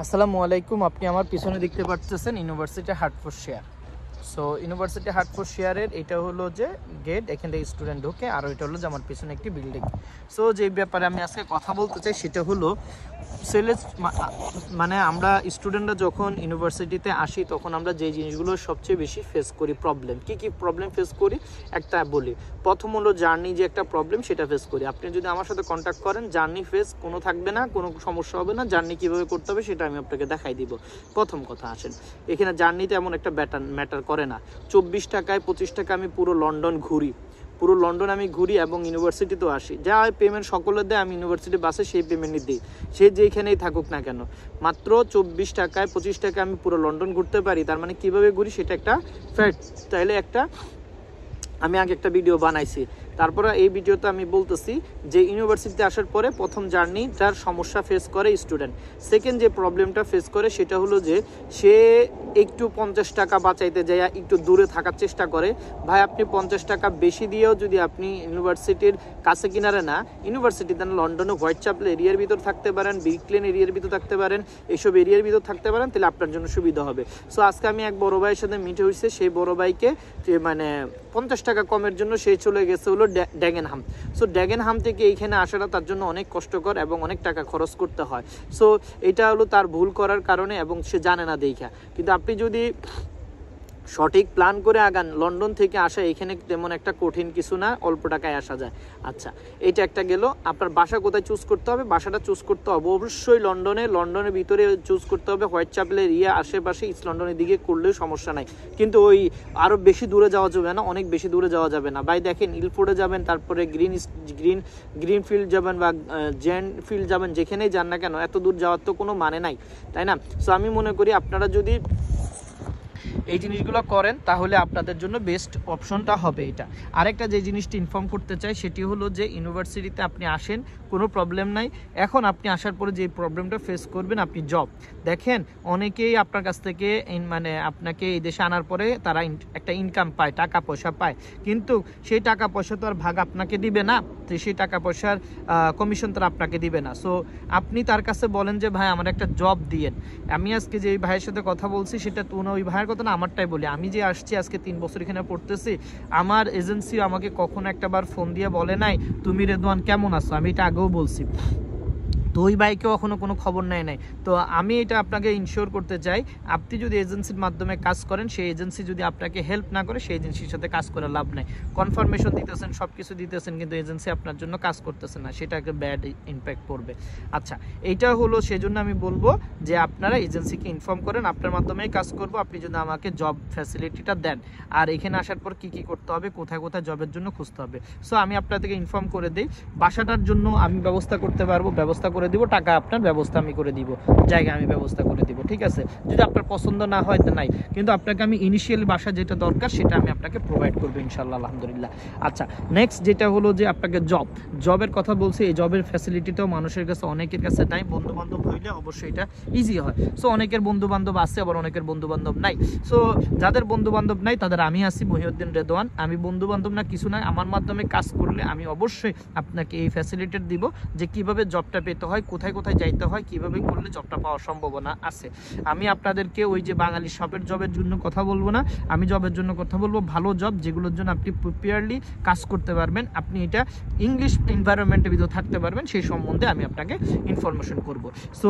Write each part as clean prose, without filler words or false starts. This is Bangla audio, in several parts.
আসসালামু আলাইকুম। আপনি আমার পিছনে দেখতে পাচ্ছেন ইউনিভার্সিটি হার্টফোর্ডশায়ার। সো ইউনিভার্সিটি হার্টফোর্ডশায়ারের এটা হলো যে গেট, এখান থেকে স্টুডেন্ট ঢোকে, আর এটা হলো যে আমার পিছনে একটি বিল্ডিং। সো যে ব্যাপারে আমি আজকে কথা বলতে চাই সেটা হলো মানে আমরা স্টুডেন্টরা যখন ইউনিভার্সিটিতে আসি তখন আমরা যে জিনিসগুলো সবচেয়ে বেশি ফেস করি, প্রবলেম কী কী প্রবলেম ফেস করি একটা বলি। প্রথম হলো জার্নি, যে একটা প্রবলেম সেটা ফেস করি। আপনি যদি আমার সাথে কন্ট্যাক্ট করেন, জার্নি ফেস কোনো থাকবে না, কোনো সমস্যা হবে না। জার্নি কীভাবে করতে হবে সেটা আমি আপনাকে দেখাই দিব। প্রথম কথা আসেন, এখানে জার্নিতে এমন একটা ম্যাটার করে না। 24 টাকায় 25 টাকা আমি পুরো লন্ডন ঘুরি, পুরো লন্ডন আমি ঘুরি এবং ইউনিভার্সিটিতেও আসি। যা পেমেন্ট সকলের দেয়, আমি ইউনিভার্সিটি বাসে সেই পেমেন্টই দিই, সে যেখানেই থাকুক না কেন। মাত্র 24 টাকায় 25 টাকায় আমি পুরো লন্ডন ঘুরতে পারি। তার মানে কীভাবে ঘুরি সেটা একটা ফ্যাক্ট। তাইলে আমি আগে একটা ভিডিও বানাইছি, তারপরে এই ভিডিওতে আমি বলতেছি যে ইউনিভার্সিটিতে আসার পরে প্রথম জার্নি যার সমস্যা ফেস করে স্টুডেন্ট, সেকেন্ড যে প্রবলেমটা ফেস করে সেটা হলো যে সে একটু 50 টাকা বাঁচাইতে যায়, একটু দূরে থাকার চেষ্টা করে। ভাই আপনি 50 টাকা বেশি দিয়েও যদি আপনি ইউনিভার্সিটির কাছে কিনারে না, ইউনিভার্সিটিতে লন্ডনে হোয়াইট চ্যাপেল এরিয়ার ভিতর থাকতে পারেন, ব্রিকলেন এরিয়ার ভিতর থাকতে পারেন, এইসব এরিয়ার ভিতর থাকতে পারেন, তাহলে আপনার জন্য সুবিধা হবে। সো আজকে আমি এক বড় ভাইয়ের সাথে মিটে হয়েছে, সেই বড় ভাইকে মানে 50 টাকা কমের জন্য সে চলে গেছে হলো ড্যাগেনহাম। সো ড্যাগেনহাম থেকে এইখানে আসাটা তার জন্য অনেক কষ্টকর এবং অনেক টাকা খরচ করতে হয়। সো এটা হলো তার ভুল করার কারণে, এবং সে জানে না দেখা। কিন্তু আপনি যদি সঠিক প্ল্যান করে আগান, লন্ডন থেকে আসা এখানে তেমন একটা কঠিন কিছু না, অল্প টাকায় আসা যায়। আচ্ছা, এটা একটা গেল। আপনার বাসা কোথায় চুজ করতে হবে? বাসাটা চুজ করতে হবে অবশ্যই লন্ডনের ভিতরে চুজ করতে হবে। হোয়াইট চ্যাপেলের আশেপাশে ইস্ট লন্ডনের দিকে করলেও সমস্যা নাই, কিন্তু ওই আরও বেশি দূরে যাওয়া যাবে না, অনেক বেশি দূরে যাওয়া যাবে না। ভাই দেখেন, ইলফোর্ডে যাবেন, তারপরে গ্রিন ফিল্ড যাবেন বা জেন ফিল্ড যাবেন, যেখানেই যান না কেন এত দূর যাওয়ার তো কোনো মানে নাই, তাই না? সো আমি মনে করি আপনারা যদি এই জিনিসগুলো করেন তাহলে আপনাদের জন্য বেস্ট অপশনটা হবে এটা। আরেকটা যে জিনিসটা ইনফর্ম করতে চাই সেটি হলো যে ইউনিভার্সিটিতে আপনি আসেন, কোনো প্রবলেম নাই। এখন আপনি আসার পরে যে প্রবলেমটা ফেস করবেন, আপনি জব দেখেন, অনেকেই আপনার কাছ থেকে মানে আপনাকে এই দেশে আনার পরে তারা একটা ইনকাম পায়, টাকা পয়সা পায়, কিন্তু সেই টাকা পয়সা তো আর ভাগ আপনাকে দিবে না, তো সেই টাকা পয়সার কমিশন তারা আপনাকে দিবে না। সো আপনি তার কাছে বলেন যে ভাই আমার একটা জব দিয়েন। আমি আজকে যে ভাইয়ের সাথে কথা বলছি সেটা ওই ভাইয়ের কথা না, আমারটাই বলি। আমি যে আসছি আজকে 3 বছর এখানে পড়তেছি, আমার এজেন্সি আমাকে কখনো একটাবার ফোন দিয়ে বলে নাই তুমি রেদওয়ান কেমন আছো, আমি এটা আগেও বলছি। তো ওই বাইকেও এখনো কোনো খবর নেয় নাই। তো আমি এটা আপনাকে ইনশিওর করতে চাই, আপনি যদি এজেন্সির মাধ্যমে কাজ করেন, সেই এজেন্সি যদি আপনাকে হেল্প না করে, সেই এজেন্সির সাথে কাজ করে লাভ নাই। কনফার্মেশন দিতেছেন, সব কিছু দিতেছেন, কিন্তু এজেন্সি আপনার জন্য কাজ করতেছে না, সেটা একটা ব্যাড ইম্প্যাক্ট পড়বে। আচ্ছা, এইটা হলো সেজন্য আমি বলবো যে আপনারা এজেন্সিকে ইনফর্ম করেন, আপনার মাধ্যমেই কাজ করব। আপনি যদি আমাকে জব ফ্যাসিলিটিটা দেন, আর এখানে আসার পর কি কি করতে হবে, কোথায় কোথায় জবের জন্য খুঁজতে হবে, সো আমি আপনাদেরকে ইনফর্ম করে দিই। বাসাটার জন্য আমি ব্যবস্থা করতে পারবো, ব্যবস্থা করে দিব। টাকা আপনার ব্যবস্থা আমি করে দিব, জায়গা আমি ব্যবস্থা করে দিব, ঠিক আছে? যদি আপনার পছন্দ না হয় তো নাই, কিন্তু আপনাকে আমি ইনিশিয়ালি বাসা যেটা দরকার সেটা আমি আপনাকে প্রোভাইড করবো ইনশাল্লাহ, আলহামদুলিল্লাহ। আচ্ছা, নেক্সট যেটা হলো যে আপনাকে জবের কথা বলছি। এই জবের ফ্যাসিলিটিটাও মানুষের কাছে, অনেকের কাছে নাই। বন্ধু বান্ধব হইলে অবশ্যই এটা ইজি হয়। সো অনেকের বন্ধু বান্ধব আছে, আবার অনেকের বন্ধু বান্ধব নাই। সো যাদের বন্ধু বান্ধব নাই তাদের আমি আছি, মহিউদ্দিন রেদওয়ান। আমি বন্ধু বান্ধব না কিছু না, আমার মাধ্যমে কাজ করলে আমি অবশ্যই আপনাকে এই ফ্যাসিলিটি দিব যে কিভাবে জবটা পেতে হয়, কোথায় কোথায় যাইতে হয়, কিভাবে করলে জবটা পাওয়ার সম্ভাবনা আছে। আমি আপনাদেরকে ওই যে বাঙালি শপের জবের জন্য কথা বলবো না, আমি জবের জন্য কথা বলবো ভালো জব, যেগুলোর জন্য আপনি প্রিপেয়ারলি কাজ করতে পারবেন, আপনি এটা ইংলিশ এনভায়রনমেন্টের ভিতরে থাকতে পারবেন, সেই সম্বন্ধে আমি আপনাকে ইনফরমেশন করব। সো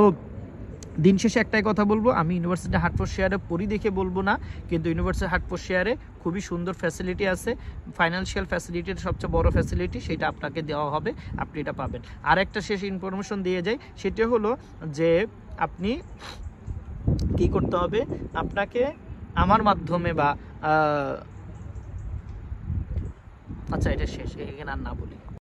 দিন শেষে একটাই কথা বলবো, আমি ইউনিভার্সিটি হার্টফোর্ডশায়ারে পড়ি দেখে বলবো না, কিন্তু ইউনিভার্সিটি হার্টফোর্ডশায়ারে খুবই সুন্দর ফ্যাসিলিটি আছে। ফাইন্যান্সিয়াল ফ্যাসিলিটির সবচেয়ে বড় ফ্যাসিলিটি, সেটা আপনাকে দেওয়া হবে, আপনি এটা পাবেন। আর একটা শেষ ইনফরমেশন দিয়ে যাই, সেটা হলো যে আপনি কি করতে হবে, আপনাকে আমার মাধ্যমে বা আচ্ছা এটা শেষ, এখানে আর না বলি।